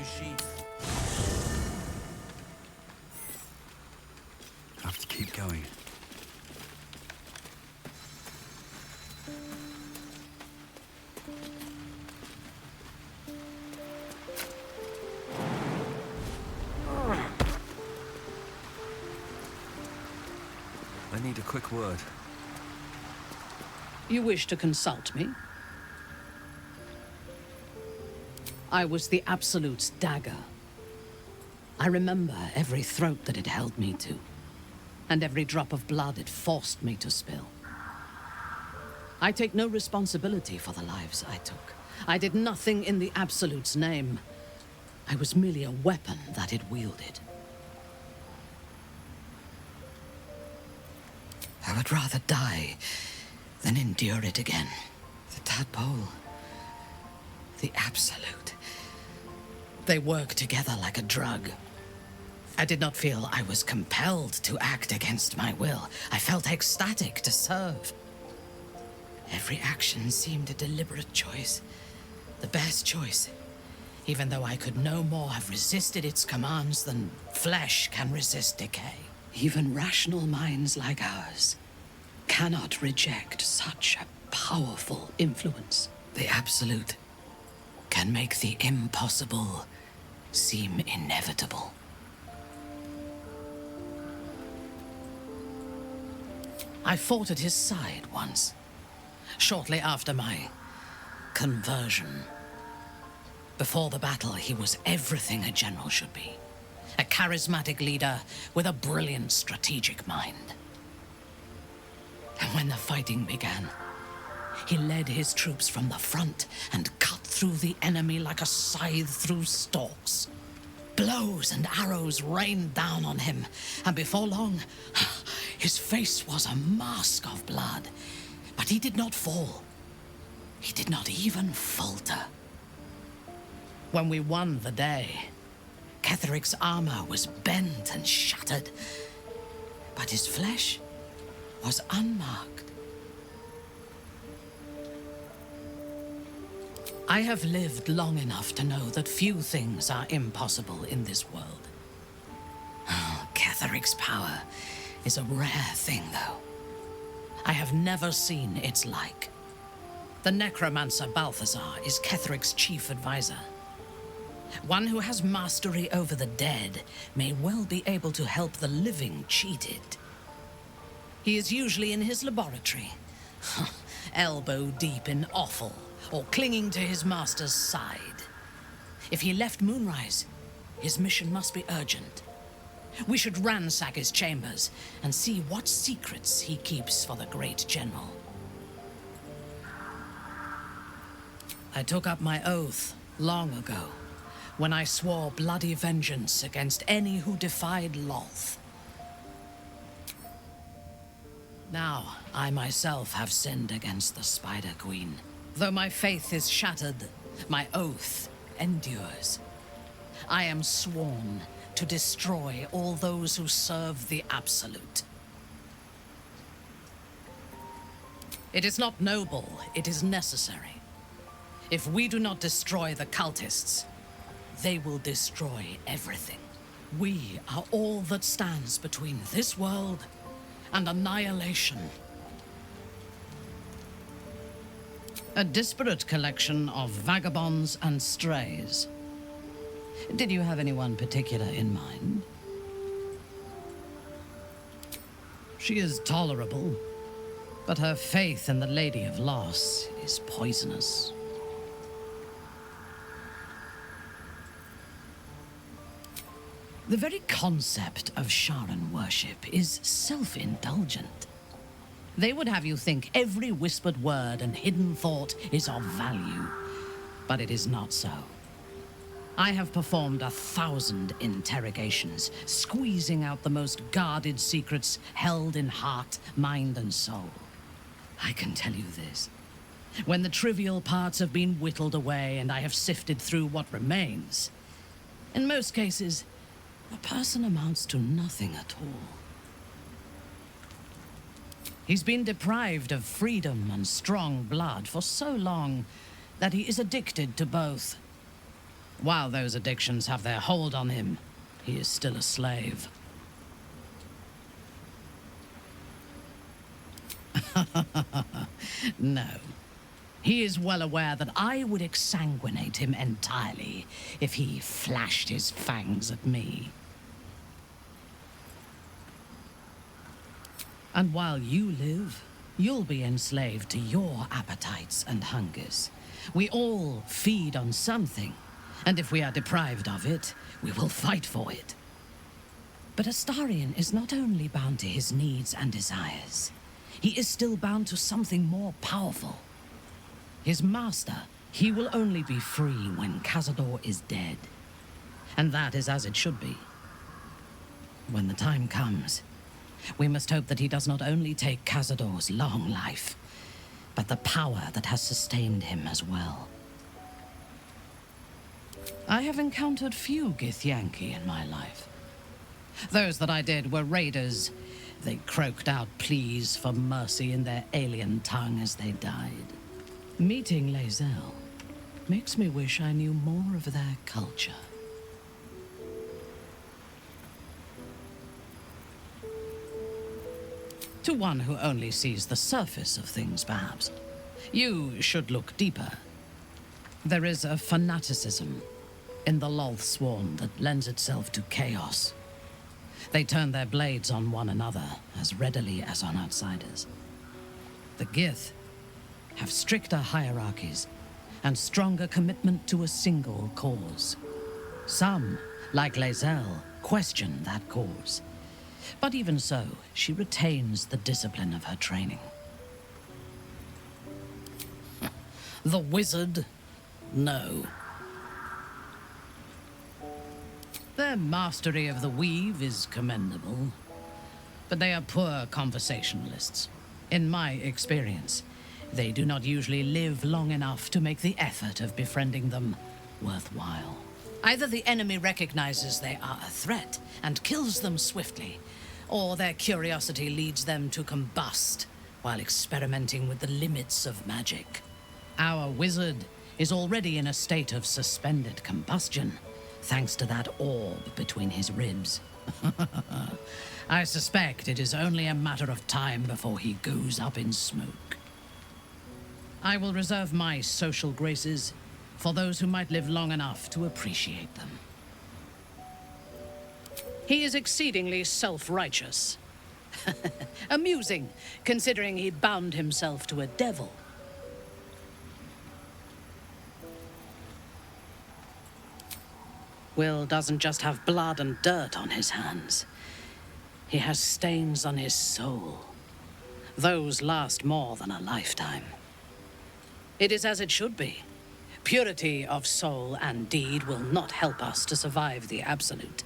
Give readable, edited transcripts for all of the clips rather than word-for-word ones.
sheath. Have to keep going. I need a quick word. You wish to consult me? I was the Absolute's dagger. I remember every throat that it held me to, and every drop of blood it forced me to spill. I take no responsibility for the lives I took. I did nothing in the Absolute's name. I was merely a weapon that it wielded. I would rather die than endure it again. The tadpole, the Absolute. They work together like a drug. I did not feel I was compelled to act against my will. I felt ecstatic to serve. Every action seemed a deliberate choice. The best choice. Even though I could no more have resisted its commands than flesh can resist decay. Even rational minds like ours cannot reject such a powerful influence. The Absolute can make the impossible seem inevitable. I fought at his side once, shortly after my conversion. Before the battle, he was everything a general should be. A charismatic leader with a brilliant strategic mind. And when the fighting began, he led his troops from the front and cut through the enemy like a scythe through stalks. Blows and arrows rained down on him, and before long, his face was a mask of blood. But he did not fall. He did not even falter. When we won the day, Ketheric's armor was bent and shattered, but his flesh was unmarked. I have lived long enough to know that few things are impossible in this world. Oh, Ketheric's power is a rare thing, though. I have never seen its like. The necromancer Balthazar is Ketheric's chief advisor. One who has mastery over the dead may well be able to help the living cheated. He is usually in his laboratory, elbow deep in offal, or clinging to his master's side. If he left Moonrise, his mission must be urgent. We should ransack his chambers and see what secrets he keeps for the great general. I took up my oath long ago, when I swore bloody vengeance against any who defied Lolth. Now, I myself have sinned against the Spider Queen. Though my faith is shattered, my oath endures. I am sworn to destroy all those who serve the Absolute. It is not noble, it is necessary. If we do not destroy the cultists, they will destroy everything. We are all that stands between this world and annihilation. A disparate collection of vagabonds and strays. Did you have anyone particular in mind? She is tolerable, but her faith in the Lady of Loss is poisonous. The very concept of Sharan worship is self-indulgent. They would have you think every whispered word and hidden thought is of value, but it is not so. I have performed 1,000 interrogations, squeezing out the most guarded secrets held in heart, mind, and soul. I can tell you this. When the trivial parts have been whittled away and I have sifted through what remains, in most cases, a person amounts to nothing at all. He's been deprived of freedom and strong blood for so long that he is addicted to both. While those addictions have their hold on him, he is still a slave. No. He is well aware that I would exsanguinate him entirely if he flashed his fangs at me. And while you live, you'll be enslaved to your appetites and hungers. We all feed on something, and if we are deprived of it, we will fight for it. But Astarion is not only bound to his needs and desires, he is still bound to something more powerful. His master, he will only be free when Cazador is dead. And that is as it should be. When the time comes, we must hope that he does not only take Cazador's long life, but the power that has sustained him as well. I have encountered few Githyanki in my life. Those that I did were raiders. They croaked out pleas for mercy in their alien tongue as they died. Meeting Lae'zel makes me wish I knew more of their culture. To one who only sees the surface of things, perhaps. You should look deeper. There is a fanaticism in the Lolth Swarm that lends itself to chaos. They turn their blades on one another as readily as on outsiders. The Gith have stricter hierarchies and stronger commitment to a single cause. Some, like Lae'zel, question that cause. But even so, she retains the discipline of her training. The wizard? No. Their mastery of the weave is commendable, but they are poor conversationalists. In my experience, they do not usually live long enough to make the effort of befriending them worthwhile. Either the enemy recognizes they are a threat and kills them swiftly, or their curiosity leads them to combust while experimenting with the limits of magic. Our wizard is already in a state of suspended combustion, thanks to that orb between his ribs. I suspect it is only a matter of time before he goes up in smoke. I will reserve my social graces for those who might live long enough to appreciate them. He is exceedingly self-righteous. Amusing, considering he bound himself to a devil. Will doesn't just have blood and dirt on his hands. He has stains on his soul. Those last more than a lifetime. It is as it should be. Purity of soul and deed will not help us to survive the Absolute.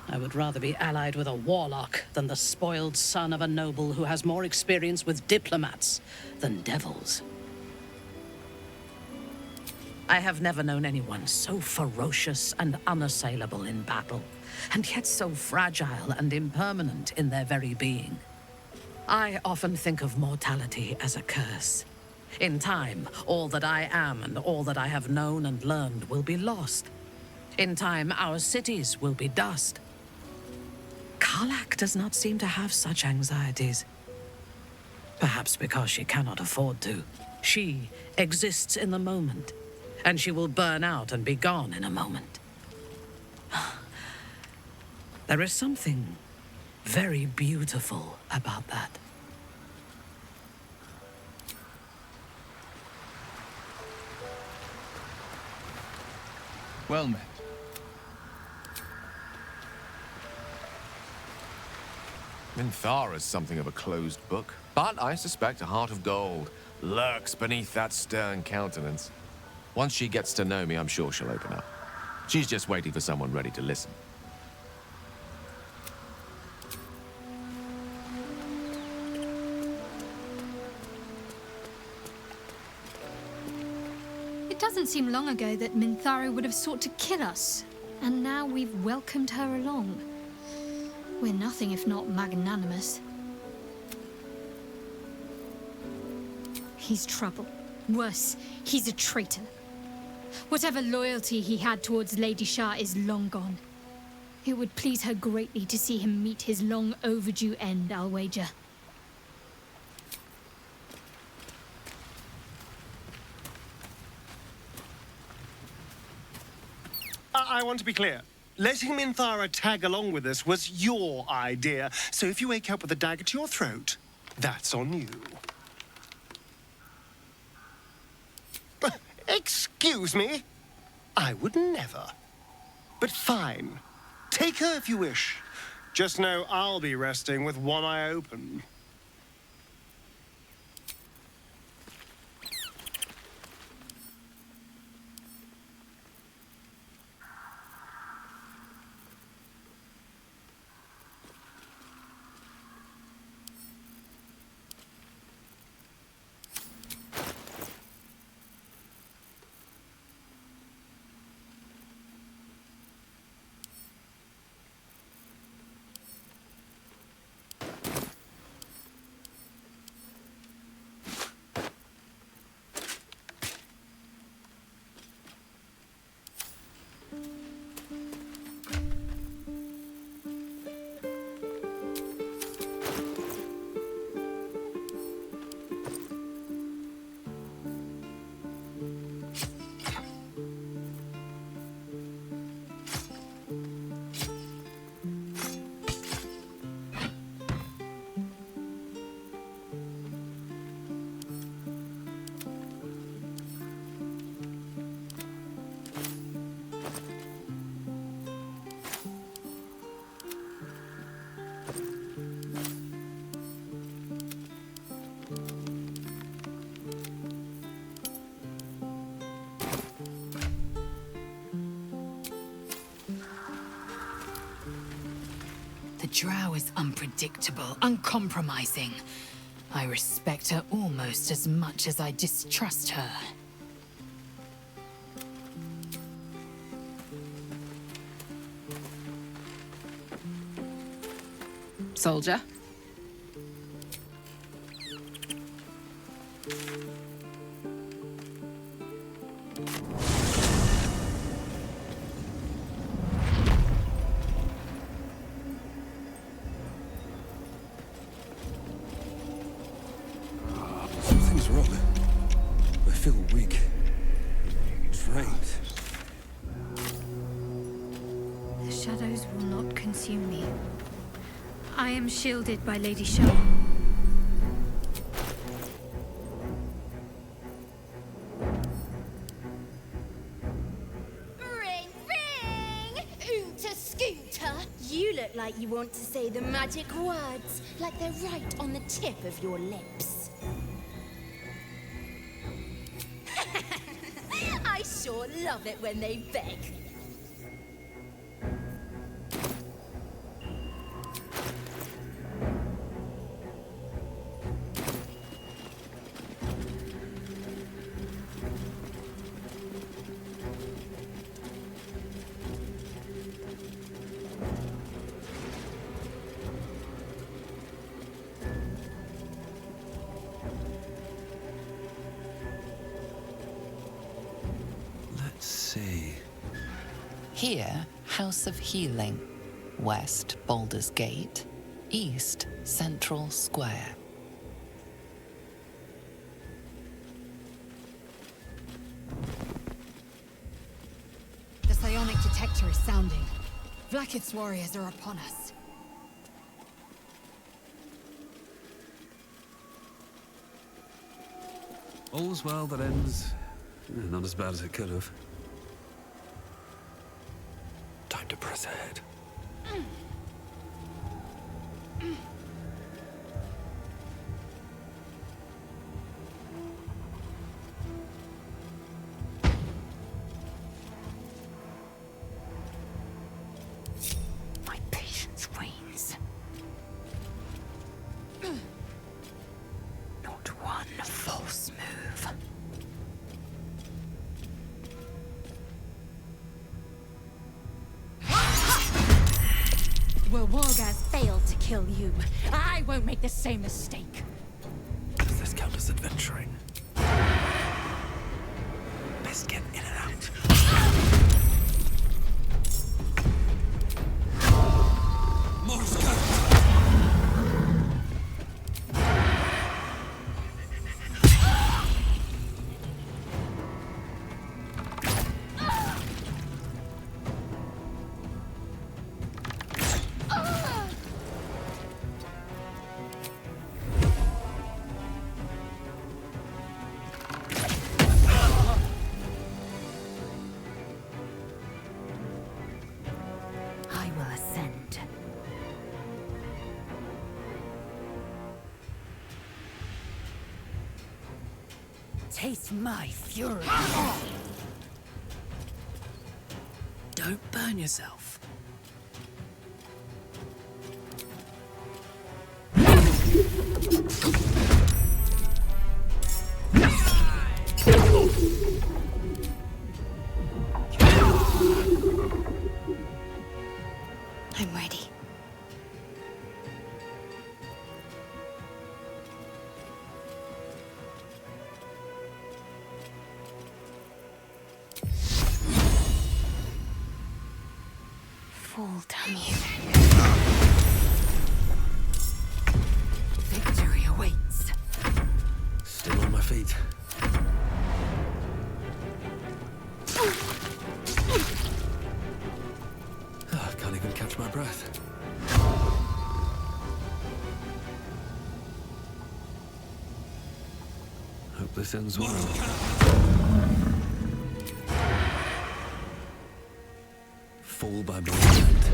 I would rather be allied with a warlock than the spoiled son of a noble who has more experience with diplomats than devils. I have never known anyone so ferocious and unassailable in battle, and yet so fragile and impermanent in their very being. I often think of mortality as a curse. In time, all that I am and all that I have known and learned will be lost. In time, our cities will be dust. Karlach does not seem to have such anxieties. Perhaps because she cannot afford to. She exists in the moment, and she will burn out and be gone in a moment. There is something very beautiful about that. Well met. Minthara's something of a closed book, but I suspect a heart of gold lurks beneath that stern countenance. Once she gets to know me, I'm sure she'll open up. She's just waiting for someone ready to listen. It doesn't seem long ago that Minthara would have sought to kill us, and now we've welcomed her along. We're nothing if not magnanimous. He's trouble. Worse, he's a traitor. Whatever loyalty he had towards Lady Shah is long gone. It would please her greatly to see him meet his long overdue end, I'll wager. I want to be clear. Letting Minthara tag along with us was your idea, so if you wake up with a dagger to your throat, that's on you. Excuse me? I would never. But fine. Take her if you wish. Just know I'll be resting with one eye open. The drow is unpredictable, uncompromising. I respect her almost as much as I distrust her. Soldier? Something's wrong. I feel weak. Drained. The shadows will not consume me. I am shielded by Lady Shah. Ring, ring! Oonta scooter! You look like you want to say the magic words, like they're right on the tip of your lips. I sure love it when they beg. Let's see. Here, House of Healing. West, Baldur's Gate. East, Central Square. The psionic detector is sounding. Blacket's warriors are upon us. All's well that ends. Not as bad as it could have. Time to press ahead. My patience wanes. Not one false move. Well, Wargaz failed to kill you. I won't make the same mistake. Does this count as adventuring? Best get in and out. Taste my fury. Don't burn yourself. I'm ready. Fall, damn you. Victory awaits. Still on my feet. I can't even catch my breath. Hope this ends well. Fall by my hand.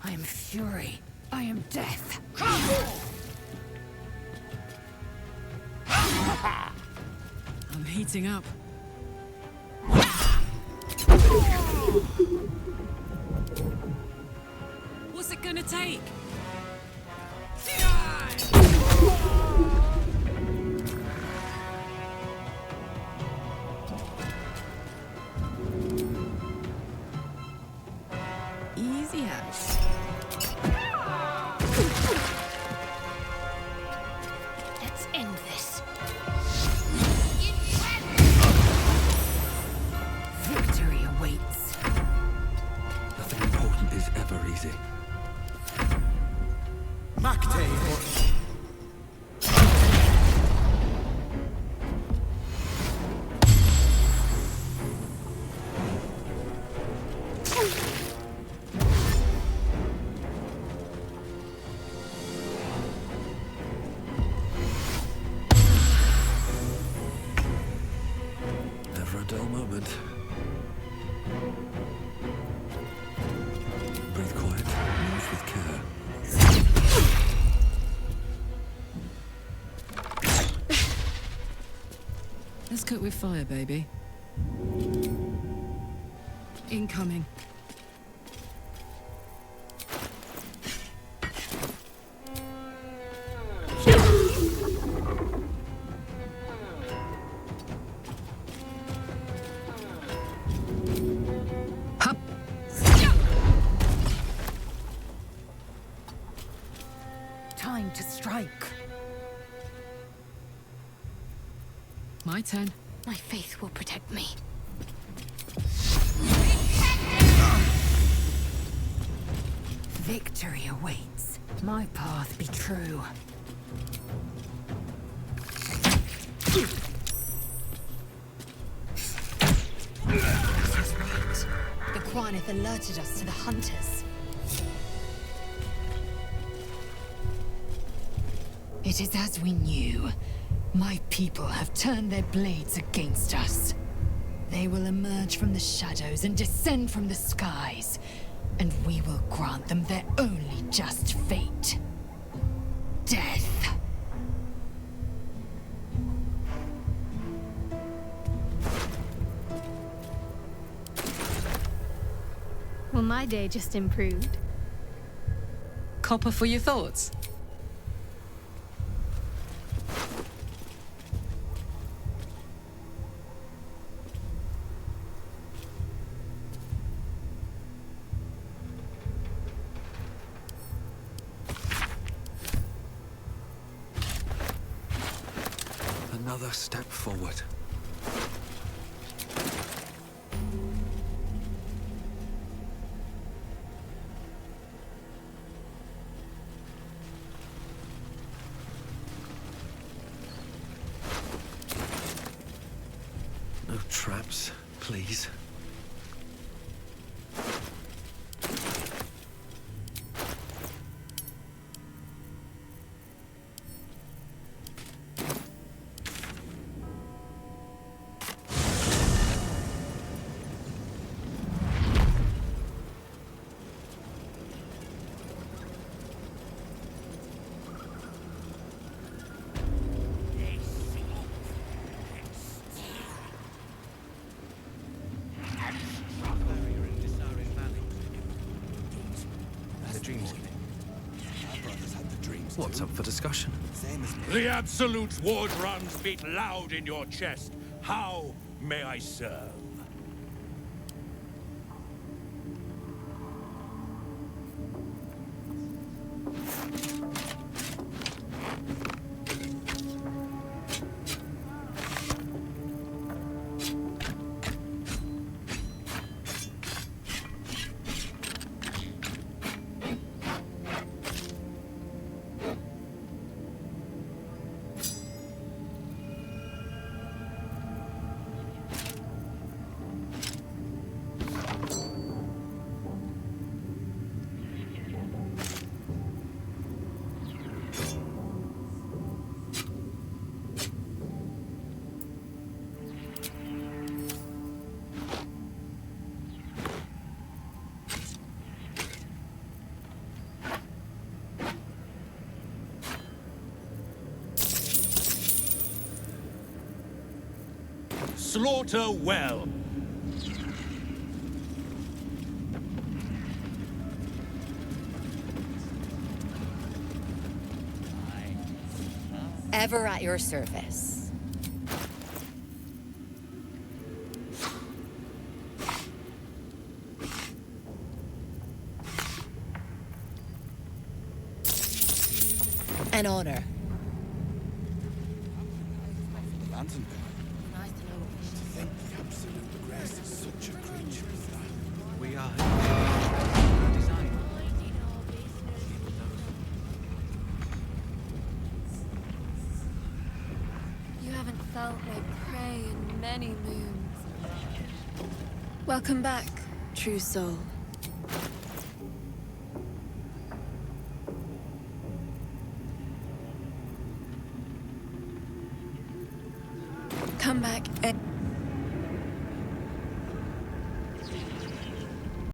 I am fury. I am death. I'm heating up. What's it gonna take? Easy as. Let's end this. Victory awaits. Nothing important is ever easy. Never a dull moment. Breathe quiet, move with care. Let's cook with fire, baby. Incoming. Hup. Time to strike. My turn. My faith will protect me. Victory awaits. My path be true. The Quanith alerted us to the hunters. It is as we knew. My people have turned their blades against us. They will emerge from the shadows and descend from the skies, and we will grant them their only just fate. Death. Well, my day just improved. Copper for your thoughts. Another step forward. No traps, please. That's up for discussion. The Absolute's war drums beat loud in your chest. How may I serve? Slaughter well. Ever at your service. An honor. We are. You haven't felt like prey in many moons. Welcome back, true soul. Come back.